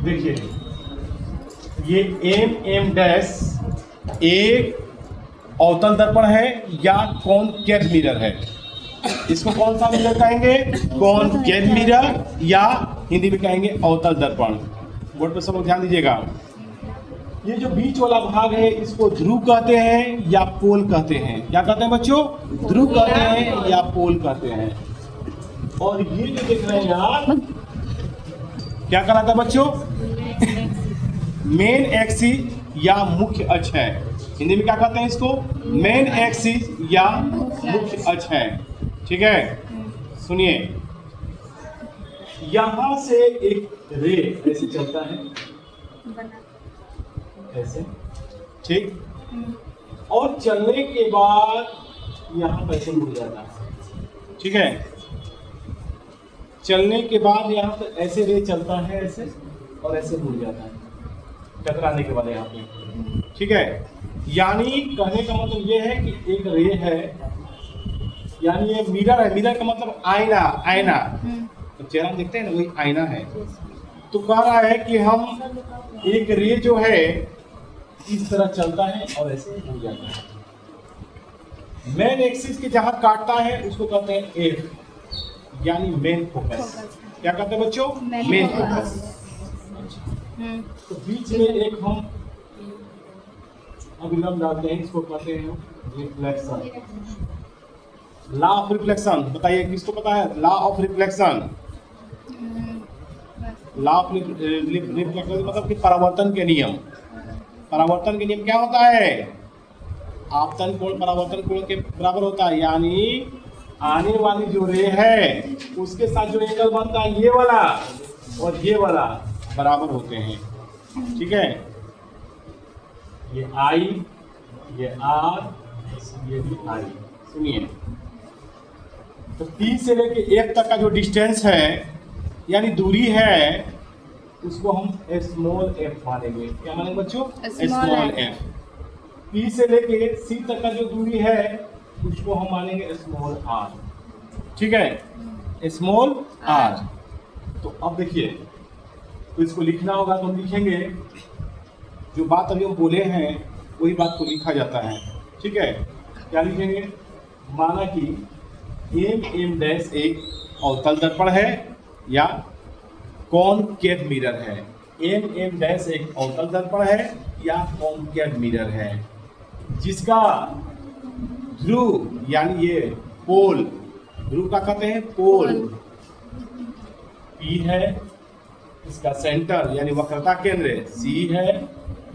देखिए ये M dash एक अवतल दर्पण है या कॉनकेव मिरर है। इसको कौन सा मिरर कहेंगे? कॉनकेव मिरर या हिंदी में कहेंगे अवतल दर्पण। बोर्ड पर सब लोग ध्यान दीजिएगा। ये जो बीच वाला भाग है इसको ध्रुव कहते हैं या पोल कहते हैं। क्या कहते हैं बच्चों? ध्रुव कहते हैं या पोल कहते हैं। और ये जो देख रहे हैं आप क्या कहलाता है बच्चों? मेन एक्सिस या मुख्य अक्ष है। हिंदी में क्या कहते हैं इसको? मेन एक्सिस या मुख्य अक्ष है। ठीक है, सुनिए, यहां से एक रे ऐसे चलता है ऐसे, ठीक, और चलने के बाद यहां पर ऐसे मुड़ जाता है। ठीक है, चलने के बाद यहाँ पे ऐसे रे चलता है ऐसे और ऐसे मुड़ जाता है टकराने के बाद यहाँ पे। ठीक है, यानी कहने का मतलब ये है कि एक रे है, यानी ये मिरर है। मिरर का मतलब आईना, आईना तो चेहरा देखते हैं ना, वही आईना है। तो कह रहा है कि हम एक रे जो है इस तरह चलता है और ऐसे मुड़ जाता है। मेन एक्सिस के जहां काटता है उसको कहते हैं एफ, यानी मेन फोकस। क्या कहते हैं बच्चों? Main focus. तो बीच में एक हम अभिलंब डालते हैं, इसको कहते हैं रिफ्लेक्शन। लॉ ऑफ रिफ्लेक्शन बताइए, किसको पता है law of reflection? Law of reflection मतलब कि परावर्तन के नियम। परावर्तन के नियम क्या होता है? आपतन कोण परावर्तन कोण के बराबर होता है, यानी आने वाली जो रे है उसके साथ जो एंगल बनता है ये वाला और ये वाला बराबर होते हैं। ठीक है, ये आई, ये आर, ये भी आई। सुनिए, तो P से लेके F तक का जो डिस्टेंस है यानी दूरी है उसको हम स्मॉल f मानेंगे। क्या मानेंगे बच्चों? Small f। P से लेके C तक का जो दूरी है उसको हम मानेंगे स्मॉल r। ठीक है, स्मॉल r। तो अब देखिए, तो इसको लिखना होगा तो हम लिखेंगे, जो बात अभी हम बोले हैं वही बात को लिखा जाता है। ठीक है, क्या लिखेंगे? माना कि एम डैश एक अवतल दर्पण है या कॉनकेव मिरर है। एम डैश एक अवतल दर्पण है या कॉनकेव मिरर है, जिसका ध्रुव यानी ये पोल, ध्रुव का कहते हैं पोल, P है, इसका सेंटर यानी वक्रता केंद्र C है,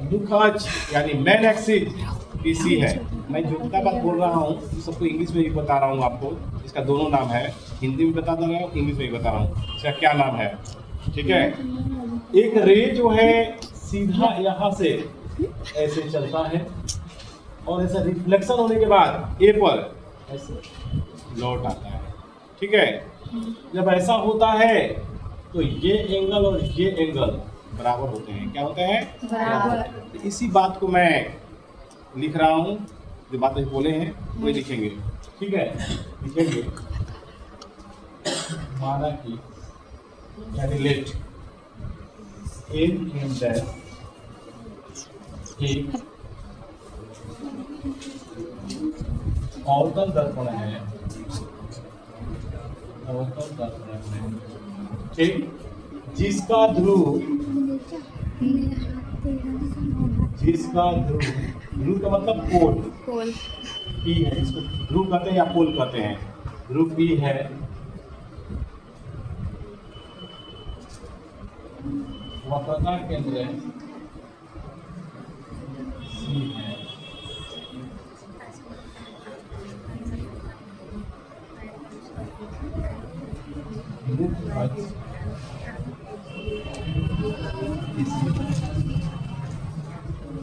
मुख्य अक्ष यानी मेन एक्सिस PC है। मैं जो बात बोल रहा हूँ सबको इंग्लिश में ही बता रहा हूँ आपको। इसका दोनों नाम है, हिंदी में बता रहा हूँ, इंग्लिश में ही बता रहा हूँ इसका क्या नाम है। ठीक है, एक रे जो है सीधा यहाँ से ऐसे चलता है और ऐसा रिफ्लेक्शन होने के बाद ए पर ऐसे लौट आता है। ठीक है, जब ऐसा होता है तो ये एंगल और ये एंगल बराबर होते हैं। क्या होते हैं? बराबर। इसी बात को मैं लिख रहा हूँ, जो बात अभी बोले हैं वही लिखेंगे। ठीक है, लिखेंगे माना कि यानी लेट एम डैश एक अवतल दर्पण है, अवतल दर्पण है, ठीक, जिसका ध्रुव ध्रुव का मतलब पोल P है। इसको ध्रुव कहते हैं या पोल कहते हैं। ध्रुव P है, वक्रता केंद्र C है,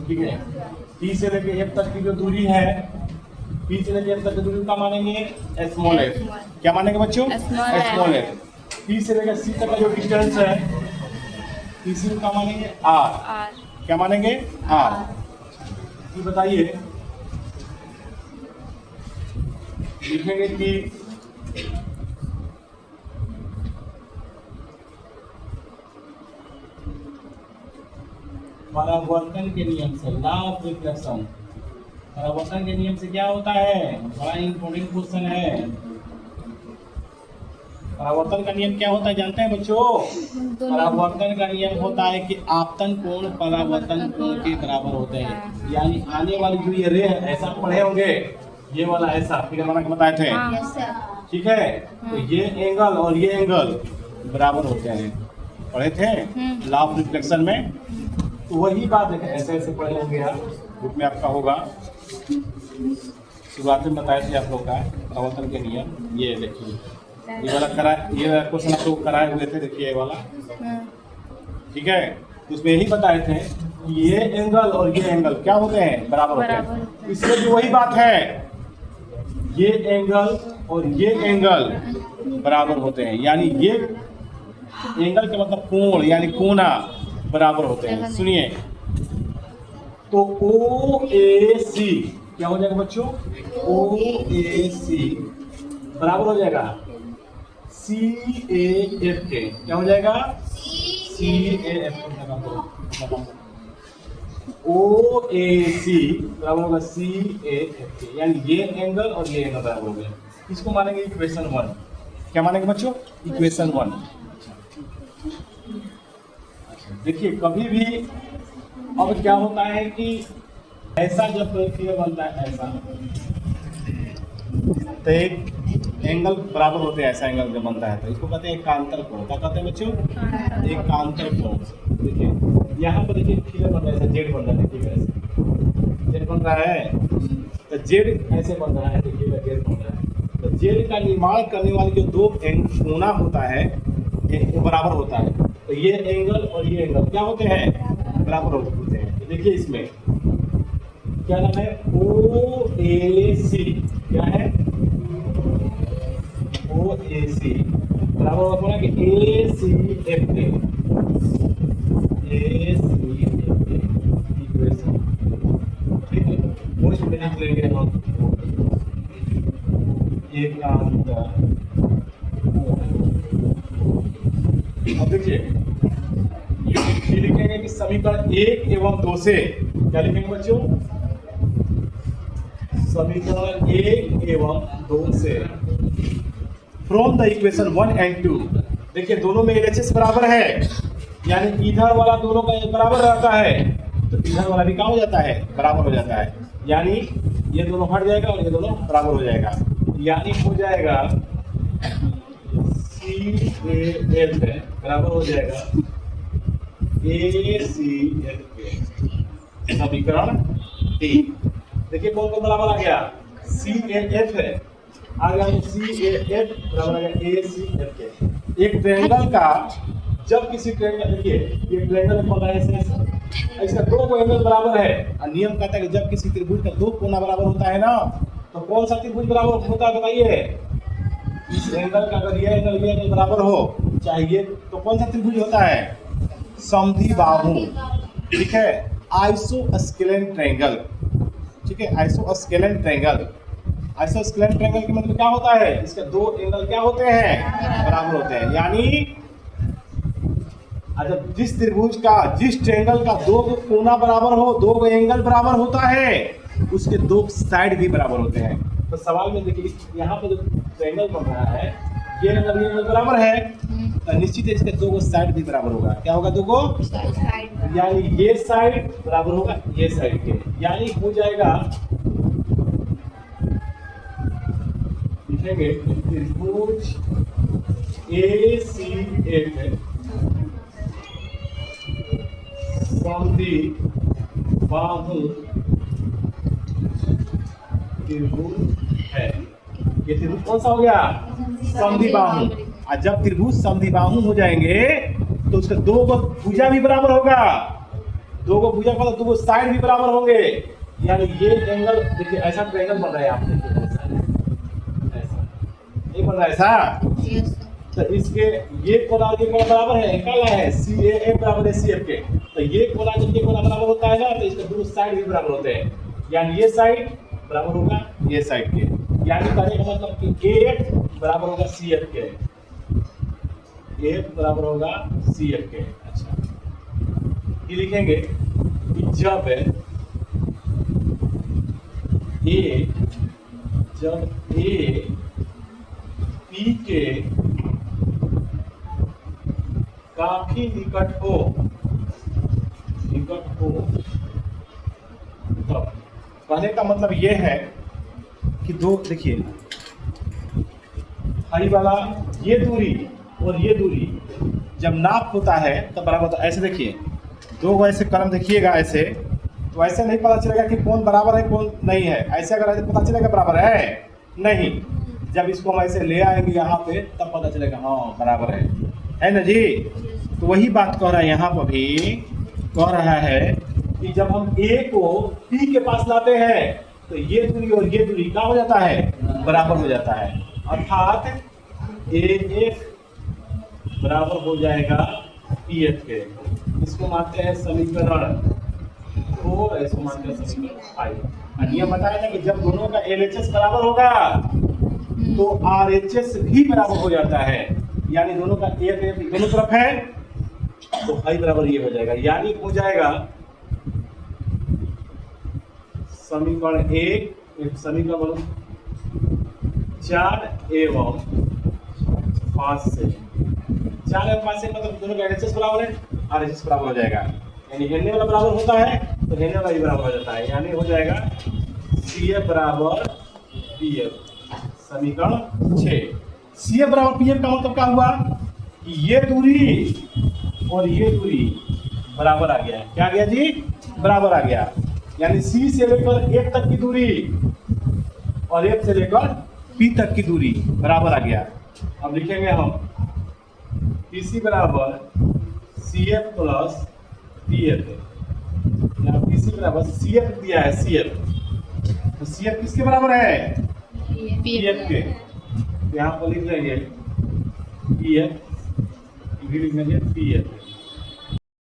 ठीक है। P से लेके F तक की जो दूरी है, P से लेके F तक की दूरी का मानेंगे स्मॉल f। क्या मानेंगे बच्चों? Small f। P से लेकर C तक का जो डिस्टेंस है, P से का मानेंगे R। क्या मानेंगे? R। ये बताइए, लिखेंगे कि परावर्तन के नियम से, लॉ ऑफ रिफ्लेक्शन, परावर्तन के नियम से क्या होता है, बड़ा इंपॉर्टेंट क्वेश्चन है। परावर्तन का नियम क्या होता है जानते हैं बच्चों? परावर्तन का नियम होता है कि आपतन कोण परावर्तन कोण के बराबर होते हैं। यानी आने वाली जो ये रे है, ऐसा पढ़े होंगे, ये वाला ऐसा फिर हमारा बताए थे, ठीक है? तो ये एंगल और ये एंगल बराबर होते हैं, पढ़े थे लॉ ऑफ रिफ्लेक्शन में। तो वही बात है, ऐसे ऐसे पढ़े होंगे आप, बुक में आपका होगा, शुरुआत में बताए थे आप लोग का परावर्तन के नियम। ये देखिए ये वाला ये क्वेश्चन आप लोग कराए हुए थे, देखिए ये वाला, ठीक है? तो उसमें यही बताए थे कि ये एंगल और ये एंगल क्या होते हैं, बराबर होते हैं। इसमें भी वही बात है, ये एंगल और ये एंगल बराबर होते हैं, यानी ये एंगल का मतलब कोण यानी कोना बराबर होते हैं। सुनिए, तो ओ ए सी क्या हो जाएगा बच्चों, ओ ए सी बराबर हो जाएगा सी ए एफ के, क्या हो जाएगा, सी ए एफ के, ओ ए सी बराबर होगा सी ए एफ के, यानी ये एंगल और ये एंगल बराबर हो गया। इसको मानेंगे इक्वेशन 1। क्या मानेंगे बच्चों, इक्वेशन 1। देखिए कभी भी अब क्या होता है कि ऐसा जब फिगर बनता है ऐसा, तो एक एंगल बराबर होते हैं, ऐसा एंगल जब बनता है तो इसको कहते हैं एकांतर कोण। क्या कहते हैं बच्चों, एकांतर कोण। देखिए यहाँ पर देखिए फिगर बन रहा है, जेड बन रहा है, देखिए ऐसे जेड बन रहा है, तो जेड ऐसे बन रहा है, देखिए जेड बन रहा है। तो जेड का निर्माण करने वाली जो दो कोना होता है वो बराबर होता है। तो ये एंगल और ये एंगल क्या होते हैं, बराबर होते हैं। तो देखिए इसमें क्या नाम है, ओ ए सी, क्या है, ओ ए सी बराबर होगा कि ए सी एफ के, ए सी एफ के इक्वेशन, ठीक है? वो इसमें लिख लेंगे हम एकांतर। अब देखिए ये लिखेंगे कि समीकरण 1 एवं 2 से, क्या लिखेंगे बच्चों, समीकरण 1 एवं 2 से फ्रॉम द इक्वेशन 1 एंड 2। देखिए दोनों में LHS बराबर है, यानी इधर वाला दोनों का बराबर रहता है, तो इधर वाला भी क्या हो जाता है, बराबर हो जाता है। यानी ये दोनों हट जाएगा और ये दोनों बराबर हो जाएगा, यानी हो जाएगा सी ए एफ बराबर हो जाएगा ए सी एफ के, समीकरण 3। देखिए कौन कौन बराबर आ गया, सी ए एफ है आ गया, तो सी ए एफ बराबर आ गया ए सी एफ के। एक ट्रायंगल का जब किसी ट्रायंगल, देखिए ये ट्रायंगल बना है ऐसे, इसका दो एंगल बराबर है, और नियम कहता है कि जब किसी त्रिभुज का दो कोना बराबर होता है ना, तो कौन सा त्रिभुज बराबर होता है बताइए। इस एंगल का अगर ये एंगल बराबर हो चाहिए तो कौन सा त्रिभुज होता है, समद्विबाहु, ठीक है, आइसोस्केलेन ट्रायंगल, ठीक है, आइसोस्केलेन ट्रायंगल। आइसोस्केलेन ट्रायंगल के मतलब क्या होता है, इसके दो एंगल क्या होते हैं, बराबर होते हैं। यानी जब जिस त्रिभुज का, जिस ट्रायंगल का दो कोना बराबर हो, दो एंगल बराबर होता है, उसके दो साइड भी बराबर होते हैं। तो सवाल में देखिए यहाँ पर जो ट्रायंगल बन रहा है, ये एंगल बराबर है, तो निश्चित है इसके दो साइड भी बराबर होगा। क्या होगा, दो साइड, यानी ये साइड बराबर होगा ये साइड के, यानी हो जाएगा, लिखेंगे त्रिभुज ए सी एफ समद्विबाहु त्रिभुज है। ये त्रिभुज कौन सा हो गया, समद्विबाहु। और जब त्रिभुज समद्विबाहु हो जाएंगे तो उसके दो भुजा भी बराबर होगा, दो भुजा का दो साइड भी बराबर होंगे। यानी ये एंगल देखिए ऐसा ट्रायंगल बन रहा है, आप देखिए ऐसा ये बन रहा है ऐसा, तो इसके ये कोना और ये कोना बराबर है, काला है, सी ए एफ बराबर है सी एफ के। तो ये कोना जब ये कोना बराबर होता है ना, तो इसके दो साइड भी बराबर होते हैं, यानी ये साइड बराबर होगा ये साइड के, यानी कहने का मतलब कि एफ बराबर होगा सी एफ के, एफ बराबर होगा सी एफ के। अच्छा ये लिखेंगे जब ए पी के काफी निकट हो तब कहने का मतलब ये है कि दो, देखिए हरी वाला ये दूरी और ये दूरी जब नाप होता है तब बराबर होता है। ऐसे देखिए दो को ऐसे कलम देखिएगा ऐसे, तो ऐसे नहीं पता चलेगा कि कौन बराबर है कौन नहीं है। ऐसे अगर ऐसे पता चलेगा बराबर है नहीं, जब इसको हम ऐसे ले आएंगे यहाँ पे तब पता चलेगा हाँ बराबर है ना जी। तो वही बात कह रहा है यहाँ पर भी, कह रहा है कि जब हम ए को पी के पास लाते हैं तो ये दूरी और ये दूरी क्या हो जाता है, बराबर हो जाता है। अर्थात ए एफ बराबर हो जाएगा पी एफ के। इसको मानते हैं समीकरण 4, इसको मानते हैं समीकरण 5। नियम बताया ना कि जब दोनों का LHS बराबर होगा तो RHS भी बराबर हो जाता है, यानी दोनों का एफ दोनों तरफ है तो आई बराबर ये हो जाएगा, यानी हो जाएगा समीकरण 1 समीकरण 4 एवं 5 से 4 एवं 5 से मतलब दोनों का LHS बराबर है, RHS बराबर हो जाएगा। यानी हेलने वाला बराबर होता है तो हेलने वाला भी बराबर हो जाता है, यानी हो जाएगा CF बराबर PF। समीकरण 6 CF बराबर PF का मतलब क्या हुआ कि ये दूरी और ये दूरी बराबर आ गया। क्या आ गया जी, बराबर आ गया। यानी C से लेकर F तक की दूरी और F से लेकर P तक की दूरी बराबर आ गया। अब लिखेंगे हम PC बराबर CF प्लस PF। यहाँ PC बराबर CF दिया है CF, तो CF किसके बराबर है, PF के। यहाँ पर लिख लेंगे PF, लिख लेंगे PF।